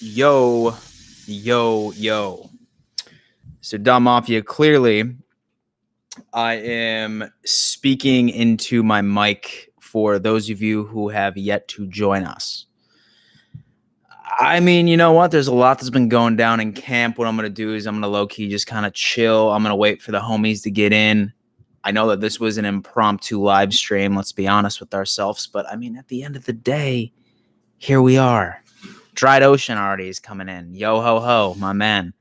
Yo, yo. So, Dom Mafia, clearly I am speaking into my mic for those of you who have yet to join us. I mean, you know what? There's a lot that's been going down in camp. What I'm going to do is I'm going to low-key just kind of chill. I'm going to wait for the homies to get in. I know that this was an impromptu live stream, let's be honest with ourselves. But, I mean, at the end of the day, here we are. Dried Ocean already is coming in. Yo, ho, ho, my man.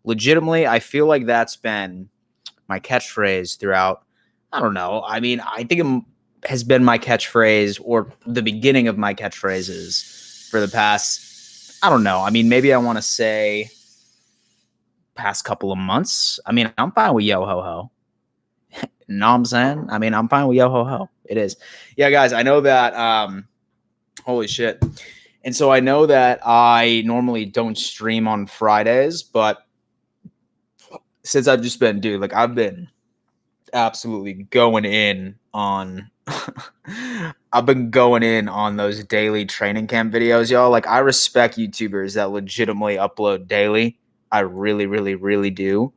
Legitimately, I feel like that's been my catchphrase throughout. I don't know. I mean, I think it has been my catchphrase or the beginning of my catchphrases for the past, I don't know. I mean, maybe I want to say past couple of months. I mean, I'm fine with yo ho ho. Know what I'm saying? I mean, I'm fine with yo ho ho. It is. Yeah, guys, I know that holy shit. And so I know that I normally don't stream on Fridays, but since I've just been, dude, like I've been absolutely going in on I've been going in on those daily training camp videos, y'all. Like I respect YouTubers that legitimately upload daily. I really, really, really do.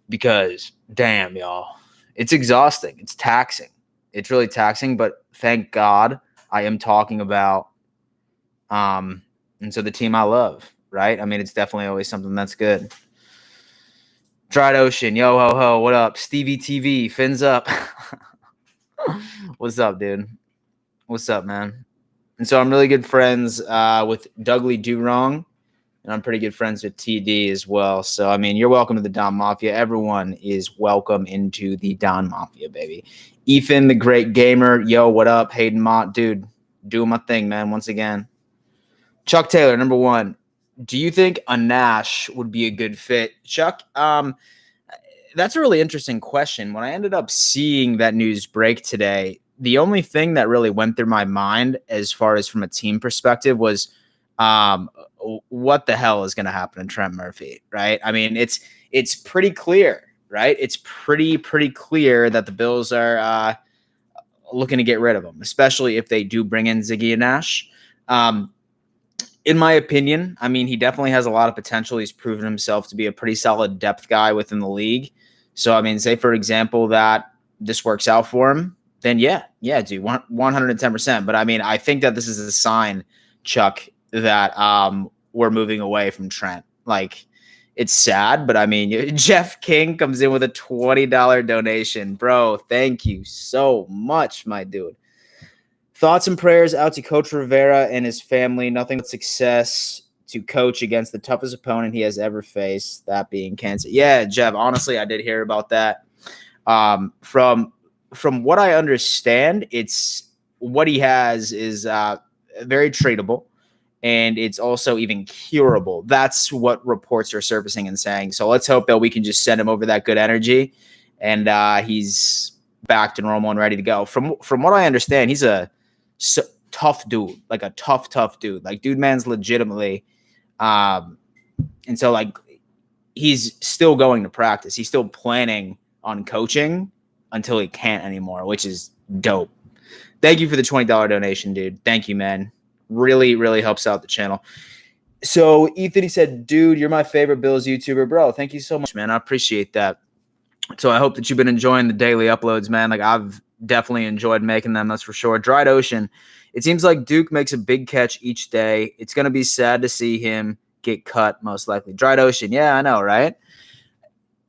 Because damn, y'all. It's exhausting. It's taxing. It's really taxing, but thank God I am talking about and so the team I love, right? I mean, it's definitely always something that's good. Dried Ocean, yo ho ho, what up? Stevie TV, fins up. What's up, dude? What's up, man? And so I'm really good friends with Dougley Do Wrong, and I'm pretty good friends with TD as well. So I mean, you're welcome to the Don Mafia. Everyone is welcome into the Don Mafia, baby. Ethan, the great gamer, yo, what up? Hayden Mott, dude, doing my thing, man. Once again, Chuck Taylor, number one. Do you think a Nash would be a good fit, Chuck? That's a really interesting question. When I ended up seeing that news break today, the only thing that really went through my mind as far as from a team perspective was what the hell is going to happen to Trent Murphy, right? I mean, it's pretty clear, right? It's pretty clear that the Bills are looking to get rid of him, especially if they do bring in Ziggy and Nash. In my opinion, I mean, he definitely has a lot of potential. He's proven himself to be a pretty solid depth guy within the league. So, I mean, say, for example, that this works out for him, then yeah, dude, 110%. But, I mean, I think that this is a sign, Chuck, that we're moving away from Trent. Like, it's sad, but, I mean, Jeff King comes in with a $20 donation. Bro, thank you so much, my dude. Thoughts and prayers out to Coach Rivera and his family. Nothing but success to coach against the toughest opponent he has ever faced, that being Kansas. Yeah, Jeff, honestly, I did hear about that. From what I understand, it's what he has is very tradable, and it's also even curable. That's what reports are surfacing and saying. So let's hope that we can just send him over that good energy, and he's back to normal and ready to go. From what I understand, he's a tough dude, like a tough dude. Like, dude, man's legitimately. And so, like, he's still going to practice. He's still planning on coaching until he can't anymore, which is dope. Thank you for the $20 donation, dude. Thank you, man. Really, really helps out the channel. So, Ethan, he said, dude, you're my favorite Bills YouTuber. Bro, thank you so much, man. I appreciate that. So I hope that you've been enjoying the daily uploads, man. Like, I've definitely enjoyed making them, that's for sure. Dried Ocean. It seems like Duke makes a big catch each day. It's going to be sad to see him get cut, most likely. Dried Ocean. Yeah, I know, right?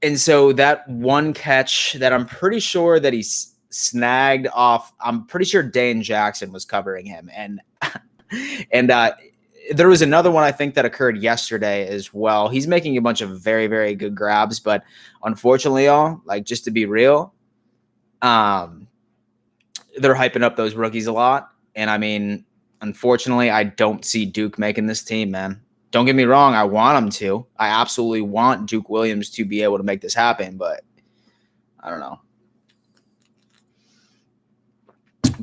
And so that one catch that I'm pretty sure that he snagged off, I'm pretty sure Dane Jackson was covering him. And there was another one I think that occurred yesterday as well. He's making a bunch of very, very good grabs, but unfortunately, y'all, like, just to be real, they're hyping up those rookies a lot. And I mean, unfortunately, I don't see Duke making this team, man. Don't get me wrong. I want him to. I absolutely want Duke Williams to be able to make this happen, but I don't know.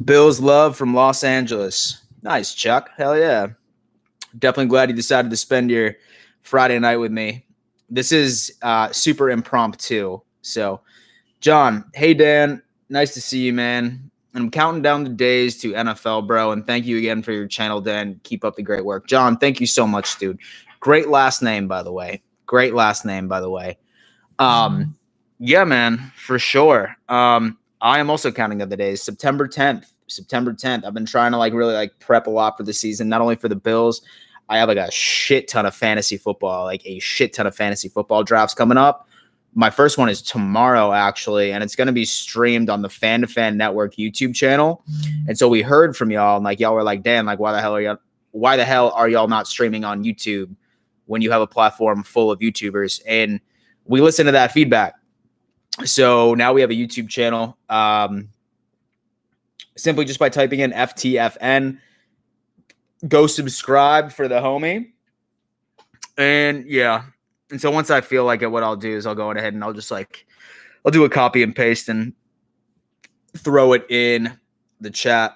Bills love from Los Angeles. Nice, Chuck. Hell yeah. Definitely glad you decided to spend your Friday night with me. This is super impromptu. So, John, hey, Dan. Nice to see you, man. And I'm counting down the days to NFL, bro. And thank you again for your channel, Dan. Keep up the great work. John, thank you so much, dude. Great last name, by the way. Great last name, by the way. Yeah, man, for sure. I am also counting down the days. September 10th. September 10th. I've been trying to really prep a lot for the season, not only for the Bills. I have a shit ton of fantasy football, drafts coming up. My first one is tomorrow, actually, and it's going to be streamed on the Fan to Fan Network YouTube channel. And so we heard from y'all, and y'all were like, "Dan, why the hell are y'all not streaming on YouTube when you have a platform full of YouTubers?" And we listened to that feedback. So now we have a YouTube channel. Simply just by typing in FTFN, go subscribe for the homie. And yeah. And so once I feel like it, what I'll do is I'll go ahead and I'll just I'll do a copy and paste and throw it in the chat.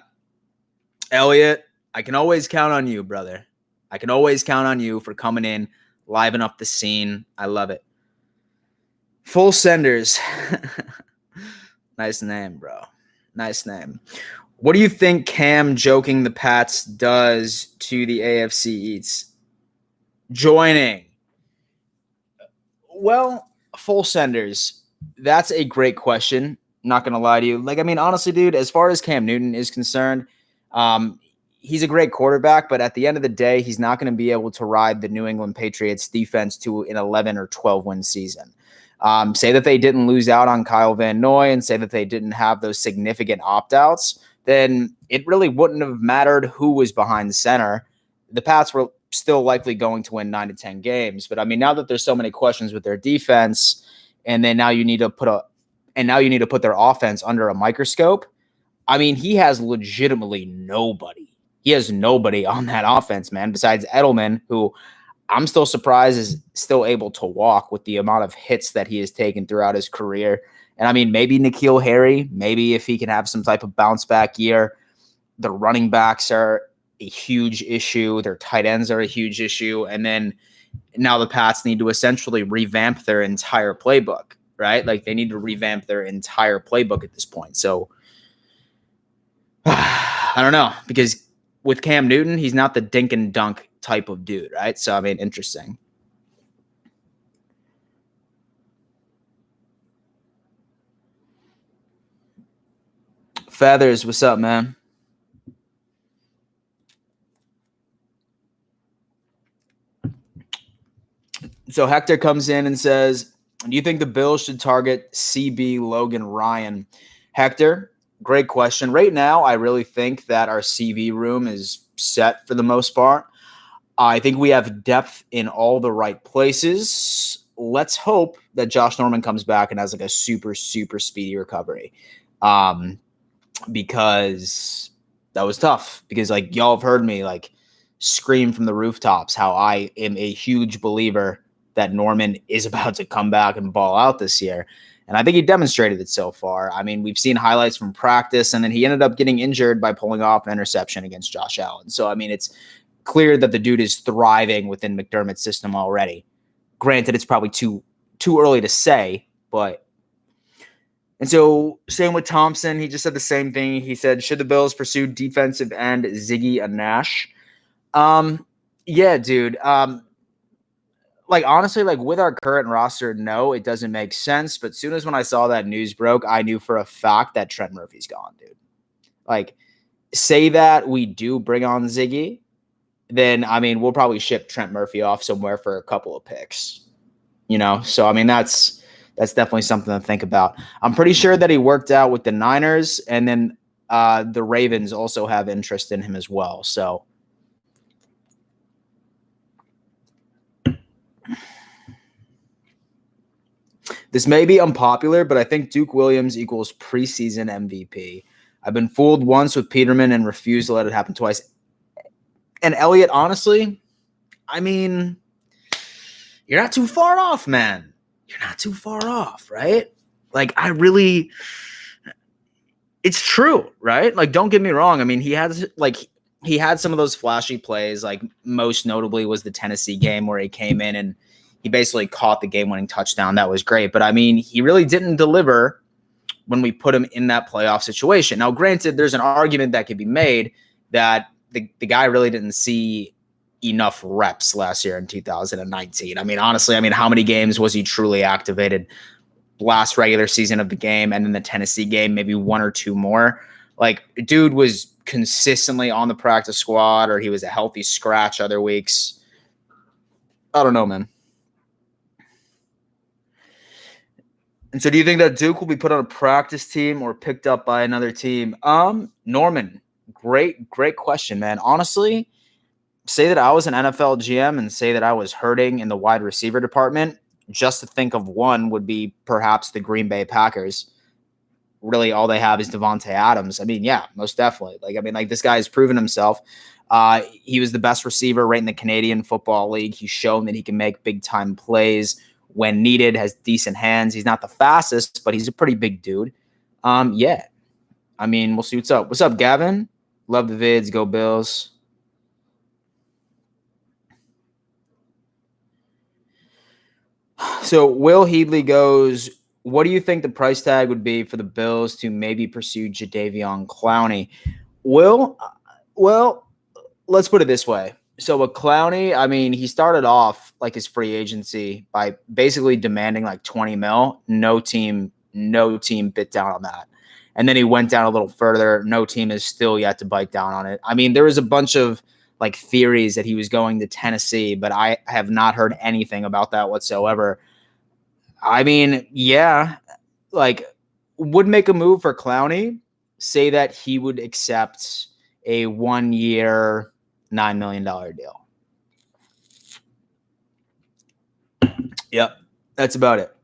Elliot, I can always count on you, brother. I can always count on you for coming in, liven up the scene. I love it. Full Senders. Nice name, bro. Nice name. What do you think Cam joking the Pats does to the AFC East? Joining. Well, Full Senders, that's a great question. Not going to lie to you. Honestly, dude, as far as Cam Newton is concerned, he's a great quarterback, but at the end of the day, he's not going to be able to ride the New England Patriots defense to an 11 or 12 win season. Say that they didn't lose out on Kyle Van Noy and say that they didn't have those significant opt-outs, then it really wouldn't have mattered who was behind the center. The Pats were still likely going to win 9 to 10 games. But now that there's so many questions with their defense, and then now you need to put their offense under a microscope. He has legitimately nobody. He has nobody on that offense, man, besides Edelman, who I'm still surprised is still able to walk with the amount of hits that he has taken throughout his career. And maybe N'Keal Harry, maybe if he can have some type of bounce back year. The running backs are a huge issue. Their tight ends are a huge issue. And then now the Pats need to essentially revamp their entire playbook, right? They need to revamp their entire playbook at this point. So I don't know, because with Cam Newton, he's not the dink and dunk type of dude, right? So, interesting. Feathers, what's up, man? So Hector comes in and says, do you think the Bills should target CB Logan Ryan? Hector, great question. Right now, I really think that our CB room is set for the most part. I think we have depth in all the right places. Let's hope that Josh Norman comes back and has a super, super speedy recovery. Because that was tough. Because y'all have heard me scream from the rooftops how I am a huge believer that Norman is about to come back and ball out this year. And I think he demonstrated it so far. We've seen highlights from practice, and then he ended up getting injured by pulling off an interception against Josh Allen. So, it's clear that the dude is thriving within McDermott's system already. Granted, it's probably too early to say, but... And so, same with Thompson. He just said the same thing. He said, should the Bills pursue defensive end Ziggy Anash? Yeah, dude. Honestly, with our current roster, no, it doesn't make sense. But soon as when I saw that news broke, I knew for a fact that Trent Murphy's gone, dude. Say that we do bring on Ziggy, then, we'll probably ship Trent Murphy off somewhere for a couple of picks, So, that's definitely something to think about. I'm pretty sure that he worked out with the Niners, and then the Ravens also have interest in him as well, so... This may be unpopular, but I think Duke Williams equals preseason MVP. I've been fooled once with Peterman and refused to let it happen twice. And Elliott, honestly, you're not too far off, man. You're not too far off, right? It's true, right? Don't get me wrong. He had some of those flashy plays, most notably was the Tennessee game where he came in and he basically caught the game-winning touchdown. That was great. But, he really didn't deliver when we put him in that playoff situation. Now, granted, there's an argument that could be made that the guy really didn't see enough reps last year in 2019. I mean, honestly, how many games was he truly activated? Last regular season of the game and then the Tennessee game, maybe one or two more. Like, dude was consistently on the practice squad, or he was a healthy scratch other weeks. I don't know, man. And so do you think that Duke will be put on a practice team or picked up by another team? Norman, great question, man. Honestly, say that I was an NFL GM and say that I was hurting in the wide receiver department, just to think of one would be perhaps the Green Bay Packers. Really, all they have is Devontae Adams. I mean, yeah, most definitely. Like this guy has proven himself. He was the best receiver right in the Canadian Football League. He's shown that he can make big-time plays when needed, has decent hands. He's not the fastest, but he's a pretty big dude. Yeah. I mean, we'll see what's up. What's up, Gavin? Love the vids. Go Bills. So Will Headley goes, what do you think the price tag would be for the Bills to maybe pursue Jadeveon Clowney? Well, let's put it this way. So with Clowney, I mean, he started off like his free agency by basically demanding like 20 mil. No team bit down on that. And then he went down a little further. No team is still yet to bite down on it. I mean, there was a bunch of like theories that he was going to Tennessee, but I have not heard anything about that whatsoever. I mean, yeah, like would make a move for Clowney, say that he would accept a 1 year, $9 million deal. Yep. That's about it.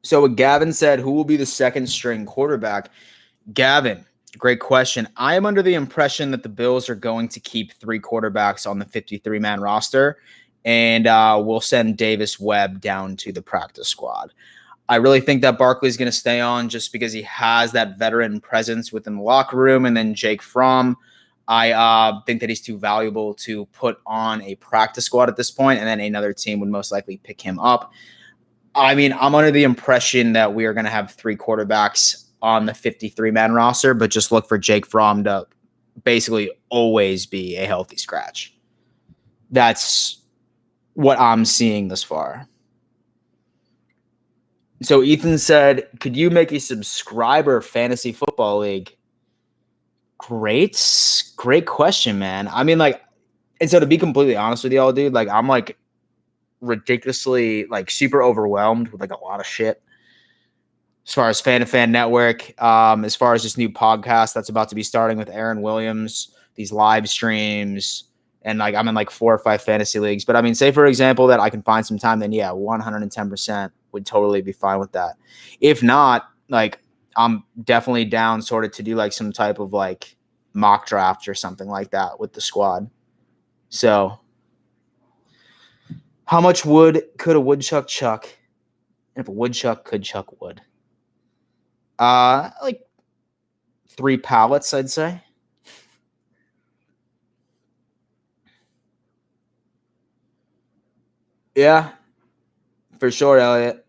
So what Gavin said, who will be the second string quarterback? Gavin, great question. I am under the impression that the Bills are going to keep 3 quarterbacks on the 53-man roster, and we'll send Davis Webb down to the practice squad. I really think that Barkley's going to stay on just because he has that veteran presence within the locker room, and then Jake Fromm, I think that he's too valuable to put on a practice squad at this point, and then another team would most likely pick him up. I mean, I'm under the impression that we are going to have 3 quarterbacks on the 53-man roster, but just look for Jake Fromm to basically always be a healthy scratch. That's what I'm seeing this far. So Ethan said, could you make a subscriber fantasy football league? Great question, man. I mean, like, and so to be completely honest with y'all, dude, like I'm like ridiculously like super overwhelmed with like a lot of shit as far as Fan Network, as far as this new podcast that's about to be starting with Aaron Williams, these live streams, and like I'm in like 4 or 5 fantasy leagues. But I mean, say for example that I can find some time, then yeah, 110% would totally be fine with that. If not, like I'm definitely down sort of to do like some type of like mock draft or something like that with the squad. So how much wood could a woodchuck chuck? And if a woodchuck could chuck wood? Like 3 pallets, I'd say. Yeah, for sure, Elliot.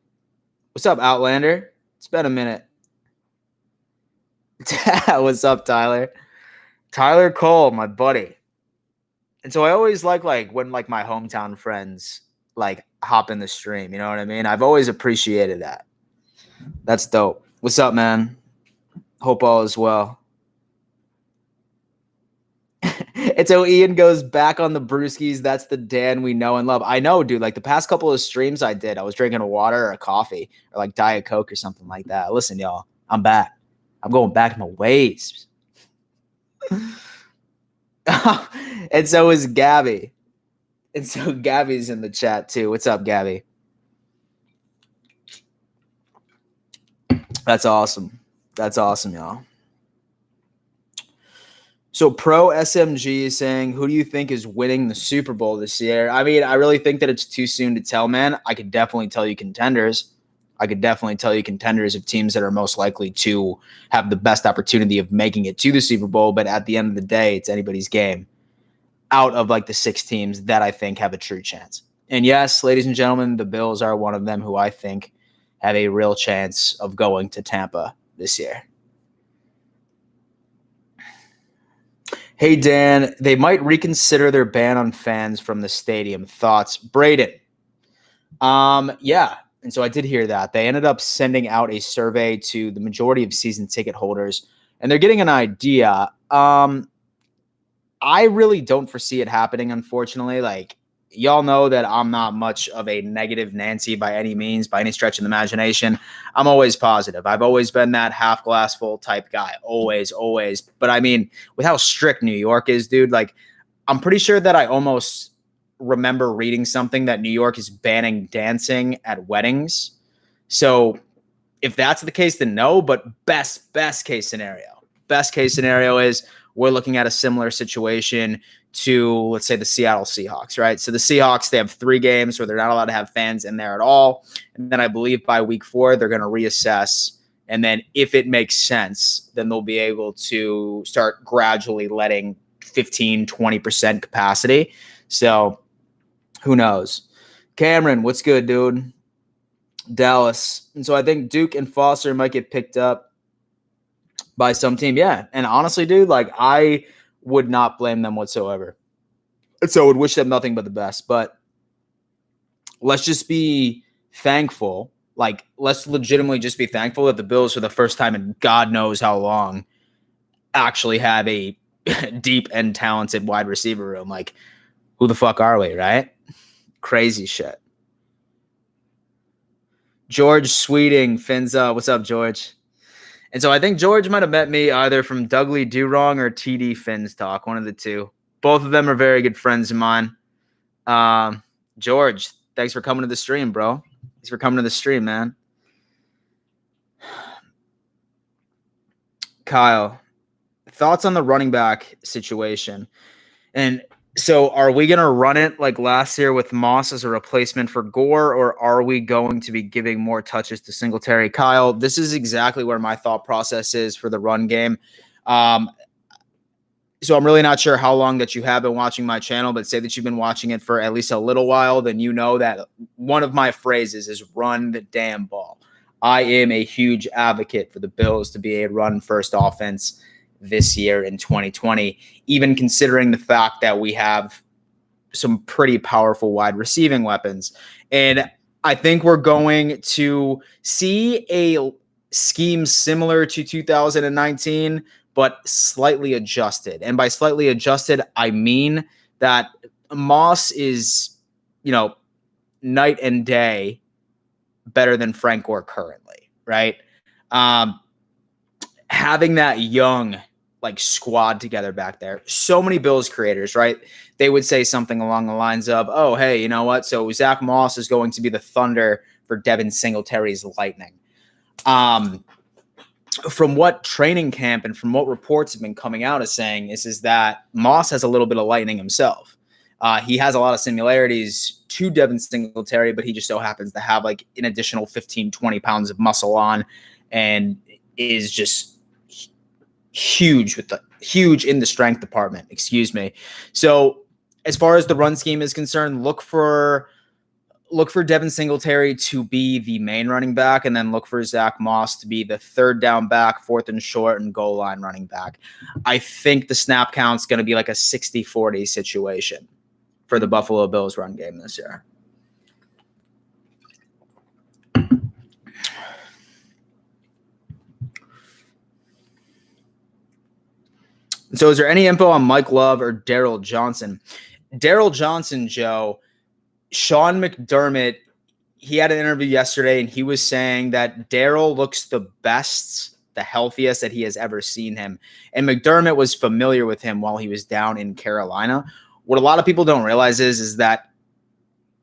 What's up, Outlander? It's been a minute. What's up, Tyler? Tyler Cole, my buddy. And so I always like when like my hometown friends like hop in the stream. You know what I mean? I've always appreciated that. That's dope. What's up, man? Hope all is well. And so Ian goes back on the brewskis. That's the Dan we know and love. I know, dude. Like the past couple of streams I did, I was drinking a water or a coffee or like Diet Coke or something like that. Listen, y'all, I'm back. I'm going back to my ways. And so is Gabby. And so Gabby's in the chat too. What's up, Gabby? That's awesome. That's awesome, y'all. So Pro SMG is saying, who do you think is winning the Super Bowl this year? I mean, I really think that it's too soon to tell, man. I could definitely tell you contenders. I could definitely tell you contenders of teams that are most likely to have the best opportunity of making it to the Super Bowl. But at the end of the day, it's anybody's game out of like the 6 teams that I think have a true chance. And yes, ladies and gentlemen, the Bills are one of them who I think have a real chance of going to Tampa this year. Hey, Dan, they might reconsider their ban on fans from the stadium. Thoughts? Braden. Yeah. And so I did hear that. They ended up sending out a survey to the majority of season ticket holders, and they're getting an idea. I really don't foresee it happening, unfortunately. Like, y'all know that I'm not much of a negative Nancy by any means, by any stretch of the imagination. I'm always positive. I've always been that half glass full type guy. Always, always. But I mean, with how strict New York is, dude, like, I'm pretty sure that I almost remember reading something that New York is banning dancing at weddings. So if that's the case, then no. But best case scenario is we're looking at a similar situation to, let's say, the Seattle Seahawks, right? So the Seahawks, they have 3 games where they're not allowed to have fans in there at all. And then I believe by week 4, they're going to reassess. And then if it makes sense, then they'll be able to start gradually letting 15, 20% capacity. So who knows? Cameron, what's good, dude? Dallas. And so I think Duke and Foster might get picked up by some team. Yeah. And honestly, dude, like, I would not blame them whatsoever. And so I would wish them nothing but the best. But let's just be thankful. Like, let's legitimately just be thankful that the Bills, for the first time in God knows how long, actually have a deep and talented wide receiver room. Like, who the fuck are we, right? Crazy shit. George Sweeting, Finza. What's up, George? And so I think George might have met me either from Dougley Do Wrong or TD Fins Talk, one of the two. Both of them are very good friends of mine. George, thanks for coming to the stream, bro. Thanks for coming to the stream, man. Kyle, thoughts on the running back situation? And so are we going to run it like last year with Moss as a replacement for Gore, or are we going to be giving more touches to Singletary? Kyle, this is exactly where my thought process is for the run game. So I'm really not sure how long that you have been watching my channel, but say that you've been watching it for at least a little while, then you know that one of my phrases is run the damn ball. I am a huge advocate for the Bills to be a run-first offense this year in 2020, even considering the fact that we have some pretty powerful wide receiving weapons. And I think we're going to see a scheme similar to 2019, but slightly adjusted. And by slightly adjusted, I mean that Moss is, night and day better than Frank Gore currently, right? Having that young squad together back there. So many Bills creators, right? They would say something along the lines of, oh, hey, you know what? So Zach Moss is going to be the thunder for Devin Singletary's lightning. From what training camp and from what reports have been coming out as saying is that Moss has a little bit of lightning himself. He has a lot of similarities to Devin Singletary, but he just so happens to have an additional 15, 20 pounds of muscle on and is just huge in the strength department, excuse me. So as far as the run scheme is concerned, look for Devin Singletary to be the main running back, and then look for Zach Moss to be the third down back, fourth and short, and goal line running back. I think the snap count's going to be like a 60-40 situation for the Buffalo Bills run game this year. So is there any info on Mike Love or Daryl Johnson? Daryl Johnson, Joe, Sean McDermott, he had an interview yesterday, and he was saying that Daryl looks the best, the healthiest that he has ever seen him. And McDermott was familiar with him while he was down in Carolina. What a lot of people don't realize is that,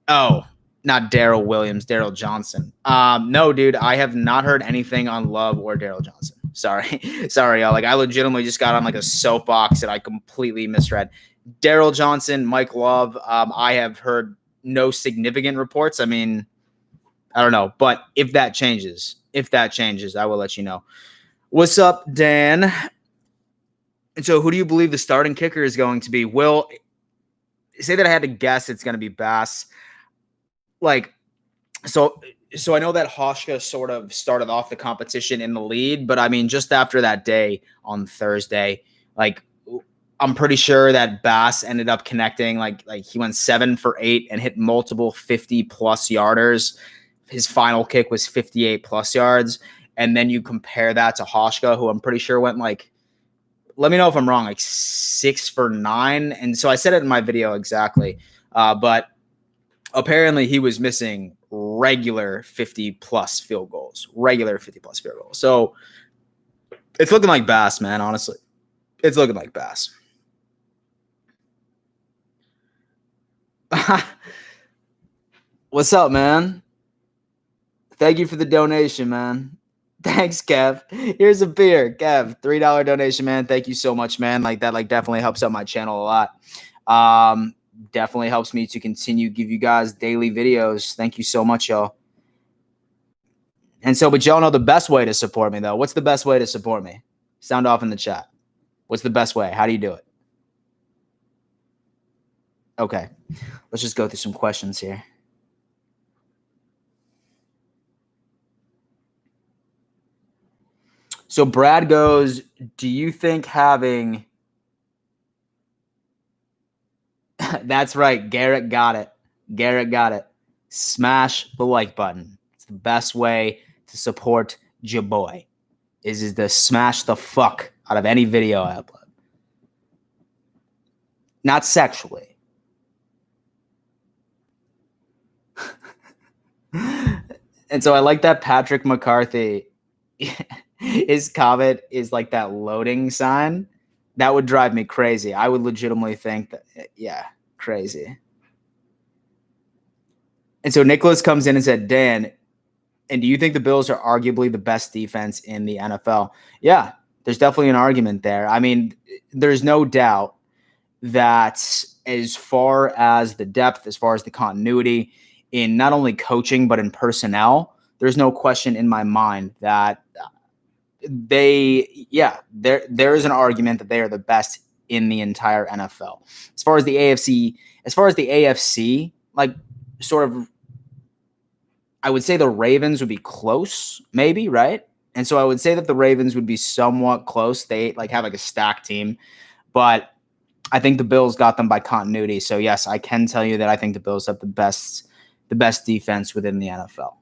not Daryl Williams, Daryl Johnson. No, dude, I have not heard anything on Love or Daryl Johnson. Sorry, y'all. I legitimately just got on a soapbox that I completely misread. Daryl Johnson, Mike Love, I have heard no significant reports. I mean, I don't know. But if that changes, I will let you know. What's up, Dan? And so who do you believe the starting kicker is going to be? Will, say that I had to guess it's going to be Bass. like, so I know that Hoshka sort of started off the competition in the lead, but I mean, just after that day on Thursday, like, I'm pretty sure that Bass ended up connecting. Like he went 7 for 8 and hit multiple 50+ yarders. His final kick was 58+ yards. And then you compare that to Hoshka, who I'm pretty sure went like, let me know if I'm wrong, like 6 for 9. And so I said it in my video exactly. But apparently he was missing regular 50+ field goals. So it's looking like Bass, man, honestly. It's looking like Bass. What's up, man? Thank you for the donation, man. Thanks, Kev. Here's a beer, Kev. $3 donation, man. Thank you so much, man. Like that, like definitely helps out my channel a lot. Definitely helps me to continue give you guys daily videos. Thank you so much, y'all. And so, but y'all know the best way to support me, though. What's the best way to support me? Sound off in the chat. What's the best way? How do you do it? Okay. Let's just go through some questions here. So Brad goes, do you think having... That's right. Garrett got it. Smash the like button. It's the best way to support your boy. Is to smash the fuck out of any video I upload. Not sexually. And so I like that Patrick McCarthy, his comment is like that loading sign. That would drive me crazy. I would legitimately think that, yeah, crazy. And so Nicholas comes in and said, Dan, and do you think the Bills are arguably the best defense in the NFL? Yeah, there's definitely an argument there. I mean, there's no doubt that as far as the depth, as far as the continuity in not only coaching, but in personnel, there's no question in my mind that there is an argument that they are the best in the entire NFL. As far as the AFC, like sort of, I would say the Ravens would be close, maybe, right? And so I would say that the Ravens would be somewhat close. They like have like a stacked team, but I think the Bills got them by continuity. So yes, I can tell you that I think the Bills have the best defense within the NFL.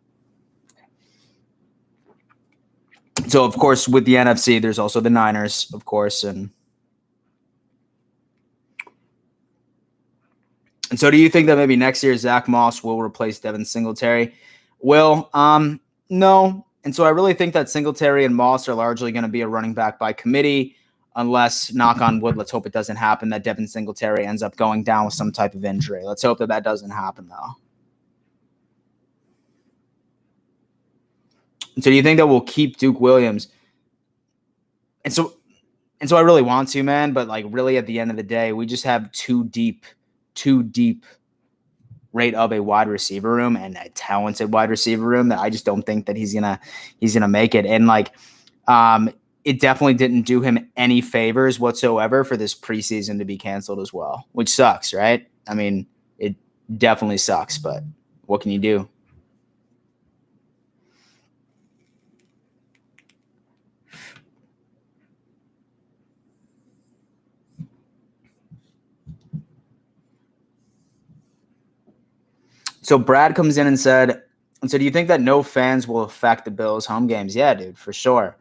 So of course, with the NFC, there's also the Niners, of course, and so do you think that maybe next year Zach Moss will replace Devin Singletary? Well, no. And so I really think that Singletary and Moss are largely going to be a running back by committee, unless, knock on wood, let's hope it doesn't happen, that Devin Singletary ends up going down with some type of injury. Let's hope that doesn't happen, though. And so do you think that we'll keep Duke Williams? And so I really want to, man, but like really at the end of the day, we just have too deep rate of a wide receiver room and a talented wide receiver room that I just don't think that he's gonna make it. And like, it definitely didn't do him any favors whatsoever for this preseason to be canceled as well, which sucks, right? I mean, it definitely sucks, but what can you do? So Brad comes in and said, do you think that no fans will affect the Bills' home games? Yeah, dude, for sure.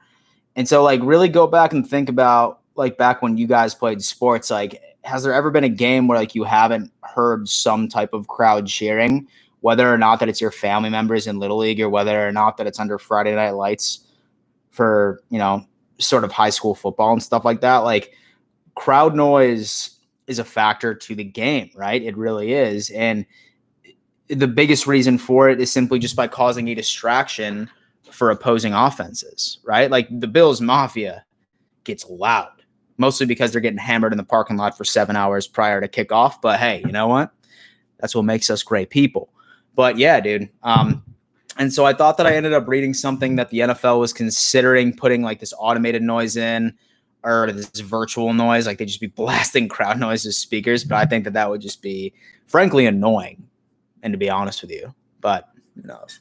And so, like, really go back and think about, like, back when you guys played sports, like, has there ever been a game where, like, you haven't heard some type of crowd cheering, whether or not that it's your family members in Little League or whether or not that it's under Friday Night Lights for, you know, sort of high school football and stuff like that? Like, crowd noise is a factor to the game, right? It really is. And the biggest reason for it is simply just by causing a distraction for opposing offenses, right? Like the Bills Mafia gets loud, mostly because they're getting hammered in the parking lot for 7 hours prior to kickoff. But hey, you know what? That's what makes us great people. But yeah, dude. And so I thought that I ended up reading something that the NFL was considering putting like this automated noise in or this virtual noise, like they just be blasting crowd noise as speakers. But I think that would just be frankly annoying. And to be honest with you, but who knows?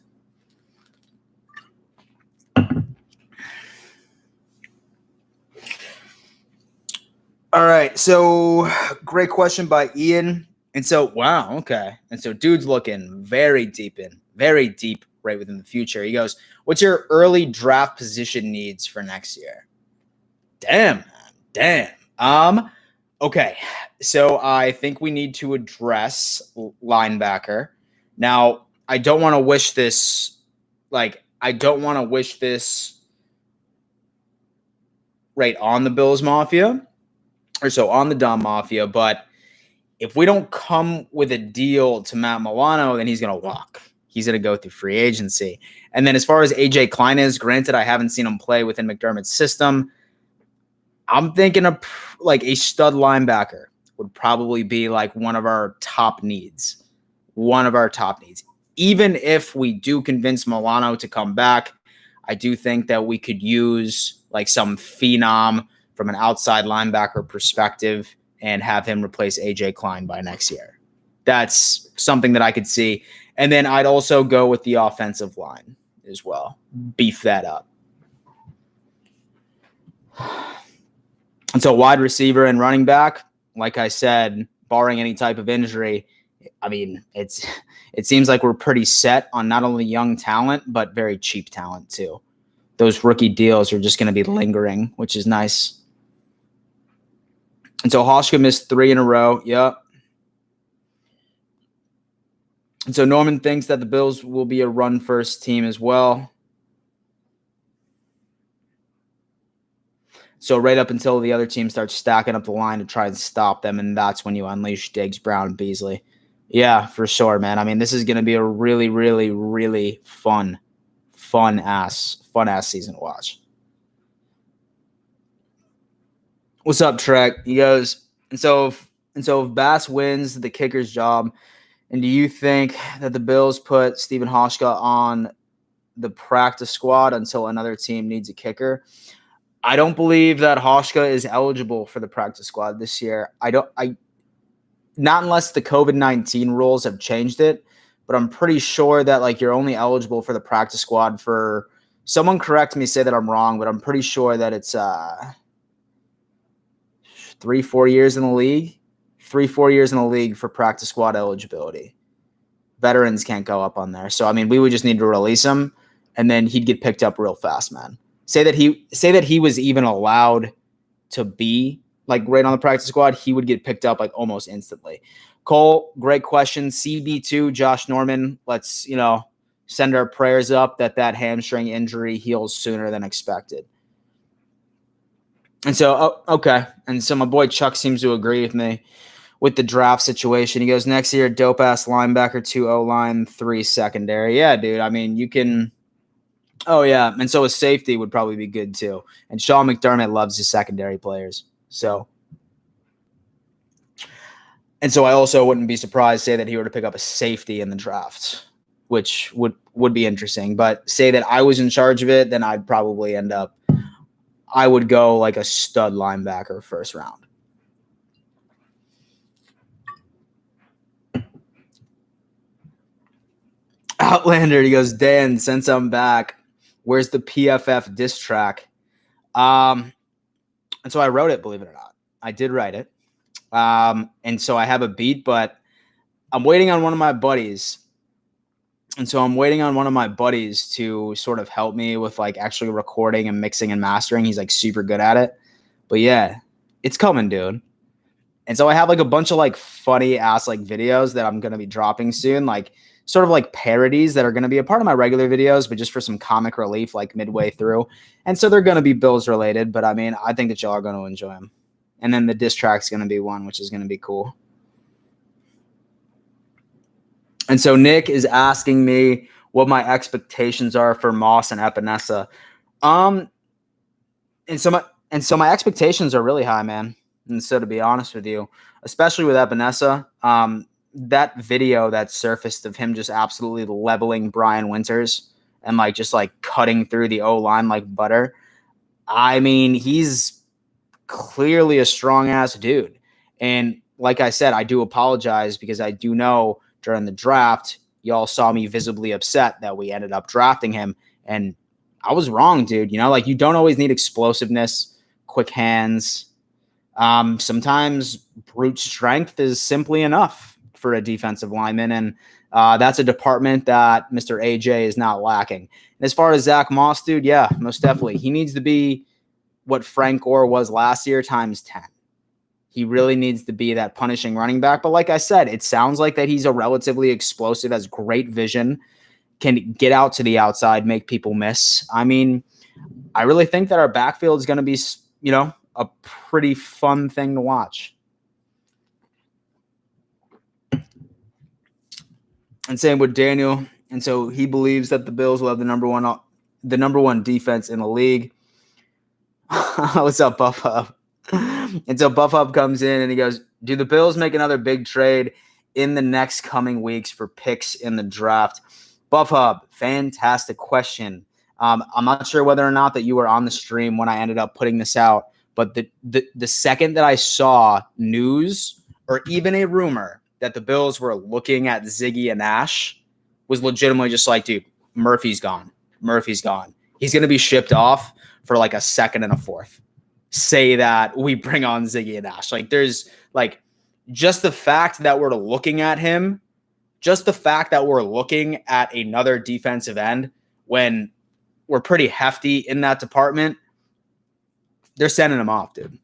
All right, so great question by Ian. And so, wow, okay. And so, dude's looking very deep right within the future. He goes, "What's your early draft position needs for next year?" Damn, man, damn. Okay, so I think we need to address linebacker. Now, I don't want to wish this, right on the Bills Mafia, or so on the Dom Mafia, but if we don't come with a deal to Matt Milano, then he's going to walk. He's going to go through free agency. And then as far as AJ Klein is, granted, I haven't seen him play within McDermott's system. I'm thinking of like a stud linebacker would probably be like one of our top needs. Even if we do convince Milano to come back, I do think that we could use like some phenom from an outside linebacker perspective and have him replace AJ Klein by next year. That's something that I could see. And then I'd also go with the offensive line as well. Beef that up. And so wide receiver and running back, like I said, barring any type of injury, I mean, it seems like we're pretty set on not only young talent, but very cheap talent too. Those rookie deals are just going to be lingering, which is nice. And so Hoshka missed 3 in a row. Yep. And so Norman thinks that the Bills will be a run-first team as well. So right up until the other team starts stacking up the line to try and stop them, and that's when you unleash Diggs, Brown, and Beasley. Yeah, for sure, man. I mean, this is going to be a really, really, really fun ass season to watch. What's up, Trek? He goes, and so if Bass wins the kicker's job, and do you think that the Bills put Stephen Hoshka on the practice squad until another team needs a kicker? I don't believe that Hoshka is eligible for the practice squad this year. Not unless the COVID-19 rules have changed it, but I'm pretty sure that like you're only eligible for the practice squad for, someone correct me, say that I'm wrong, but I'm pretty sure that it's 3-4 years in the league. 3-4 years in the league for practice squad eligibility. Veterans can't go up on there. So I mean, we would just need to release him and then he'd get picked up real fast, man. Say that he was even allowed to be like right on the practice squad, he would get picked up like almost instantly. Cole, great question. CB2, Josh Norman. Let's, send our prayers up that hamstring injury heals sooner than expected. And so, okay. And so my boy Chuck seems to agree with me with the draft situation. He goes, next year, dope ass linebacker, 2 O-line, 3 secondary. Yeah, dude. I mean, you can. Oh, yeah. And so a safety would probably be good, too. And Sean McDermott loves his secondary players. So I also wouldn't be surprised, say that he were to pick up a safety in the draft, which would be interesting. But say that I was in charge of it, then I'd probably I would go like a stud linebacker first round. Outlander, he goes, Dan, since I'm back, where's the PFF diss track? And so I wrote it, believe it or not. I did write it. And so I have a beat, but I'm waiting on one of my buddies. And so I'm waiting on one of my buddies to sort of help me with like actually recording and mixing and mastering. He's like super good at it. But yeah, it's coming, dude. And so I have like a bunch of like funny ass like videos that I'm going to be dropping soon, like sort of like parodies that are going to be a part of my regular videos, but just for some comic relief like midway through. And so they're going to be Bills related, but I mean, I think that y'all are going to enjoy them. And then the diss track's going to be one, which is going to be cool. And so Nick is asking me what my expectations are for Moss and Epinesa. And so my expectations are really high, man. And so to be honest with you, especially with Epinesa, that video that surfaced of him just absolutely leveling Brian Winters and like just like cutting through the O-line like butter. I mean, he's clearly a strong ass dude. And like I said, I do apologize because I do know during the draft, y'all saw me visibly upset that we ended up drafting him. And I was wrong, dude. Like you don't always need explosiveness, quick hands. Sometimes brute strength is simply enough for a defensive lineman. And that's a department that Mr. AJ is not lacking. And as far as Zach Moss, dude, yeah, most definitely. He needs to be what Frank Gore was last year times 10. He really needs to be that punishing running back. But like I said, it sounds like that he's a relatively explosive, has great vision, can get out to the outside, make people miss. I mean, I really think that our backfield is going to be, a pretty fun thing to watch. And same with Daniel. And so he believes that the Bills will have the number one defense in the league. What's up, Buff Hub? And so Buff Hub comes in and he goes, do the Bills make another big trade in the next coming weeks for picks in the draft? Buff Hub, fantastic question. I'm not sure whether or not that you were on the stream when I ended up putting this out, but the second that I saw news or even a rumor that the Bills were looking at Ziggy and Ash was legitimately just like, dude, Murphy's gone. Murphy's gone. He's going to be shipped off for like a second and a fourth. Say that we bring on Ziggy and Ash. Like there's like just the fact that we're looking at him, just the fact that we're looking at another defensive end when we're pretty hefty in that department, they're sending him off, dude.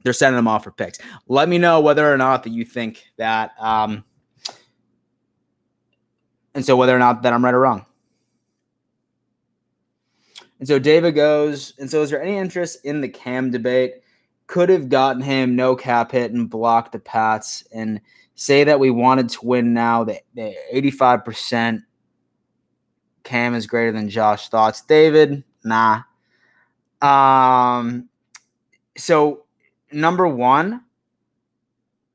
They're sending him off for picks. Let me know whether or not that you think that, and so whether or not that I'm right or wrong. And so David goes, and so is there any interest in the Cam debate? Could have gotten him no cap hit and blocked the Pats and say that we wanted to win now. The 85% Cam is greater than Josh. Thoughts, David? Nah. So number one,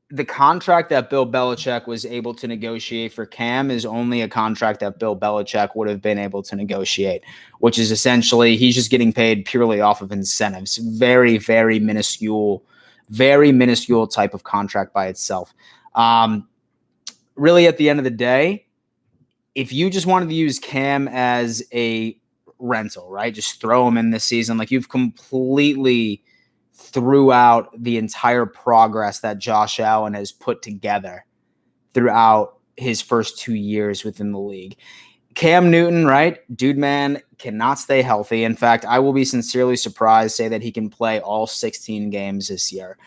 the contract that Bill Belichick was able to negotiate for Cam is only a contract that Bill Belichick would have been able to negotiate, which is essentially he's just getting paid purely off of incentives. Very, very minuscule type of contract by itself. Really, at the end of the day, if you just wanted to use Cam as a rental, right, just throw him in this season, like you've completely throughout the entire progress that Josh Allen has put together throughout his first 2 years within the league. Cam Newton, right? Dude, man, cannot stay healthy. In fact, I will be sincerely surprised, say that he can play all 16 games this year.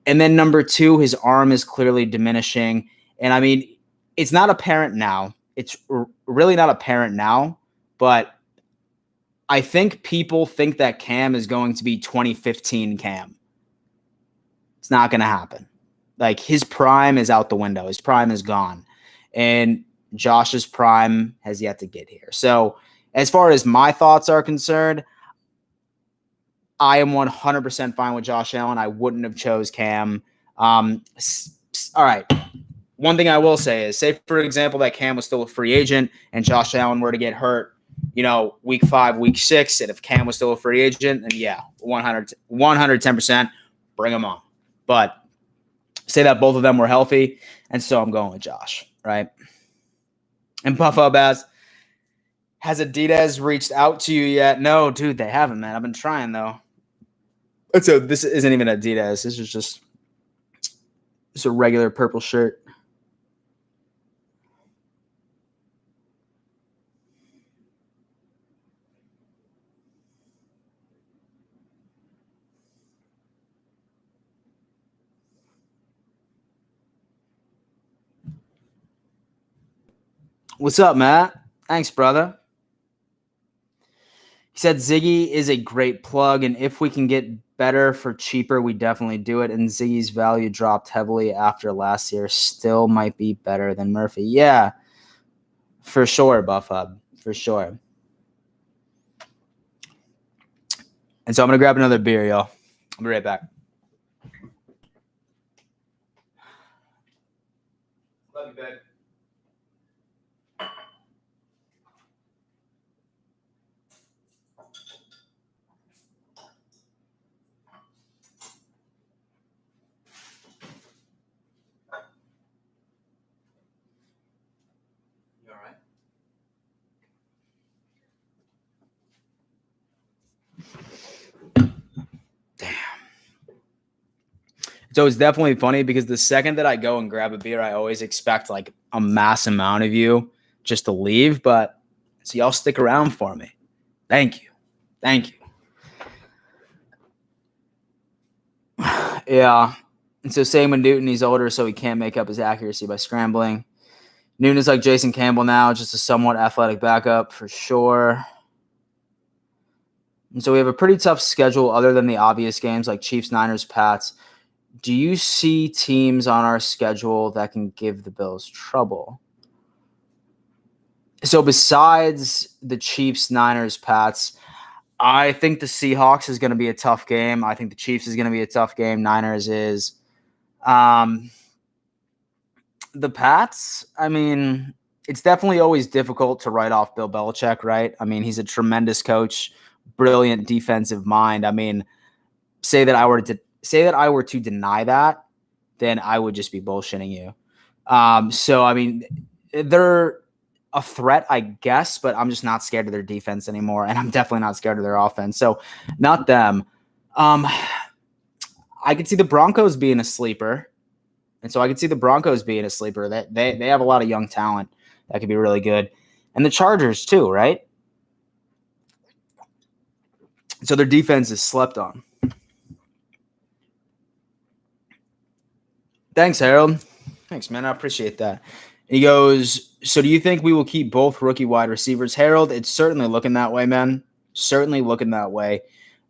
And then number two, his arm is clearly diminishing. And I mean, it's not apparent now. It's really not apparent now, but I think people think that Cam is going to be 2015 Cam. It's not going to happen. Like his prime is out the window. His prime is gone. And Josh's prime has yet to get here. So as far as my thoughts are concerned, I am 100% fine with Josh Allen. I wouldn't have chose Cam. All right. One thing I will say is, say, for example, that Cam was still a free agent and Josh Allen were to get hurt, week 5, week 6, and if Cam was still a free agent, then yeah, 110%, bring him on. But say that both of them were healthy, and so I'm going with Josh, right? And Puff Up asks, has Adidas reached out to you yet? No, dude, they haven't, man. I've been trying, though. So this isn't even Adidas. This is just a regular purple shirt. What's up, Matt? Thanks, brother. He said Ziggy is a great plug, and if we can get better for cheaper, we definitely do it. And Ziggy's value dropped heavily after last year. Still might be better than Murphy. Yeah, for sure, Buff Hub. For sure. And so I'm going to grab another beer, y'all. I'll be right back. Love you, babe. You all So it's definitely funny because the second that I go and grab a beer, I always expect like a mass amount of you just to leave. But so y'all stick around for me. Thank you. Thank you. Yeah. And so same with Newton, he's older, so he can't make up his accuracy by scrambling. Newton is like Jason Campbell now, just a somewhat athletic backup for sure. And so we have a pretty tough schedule other than the obvious games like Chiefs, Niners, Pats. Do you see teams on our schedule that can give the Bills trouble? So besides the Chiefs, Niners, Pats, I think the Seahawks is going to be a tough game. I think the Chiefs is going to be a tough game. Niners is. The Pats, I mean, it's definitely always difficult to write off Bill Belichick, right? I mean, he's a tremendous coach, brilliant defensive mind. I mean, say that I were to deny that, then I would just be bullshitting you. So I mean, they're a threat, I guess, but I'm just not scared of their defense anymore, and I'm definitely not scared of their offense. So, not them. I could see the Broncos being a sleeper. And so I could see the Broncos being a sleeper. That they have a lot of young talent that could be really good. And the Chargers too, right? So their defense is slept on. Thanks, Harold. Thanks, man. I appreciate that. He goes, so do you think we will keep both rookie wide receivers? Harold, it's certainly looking that way, man. Certainly looking that way.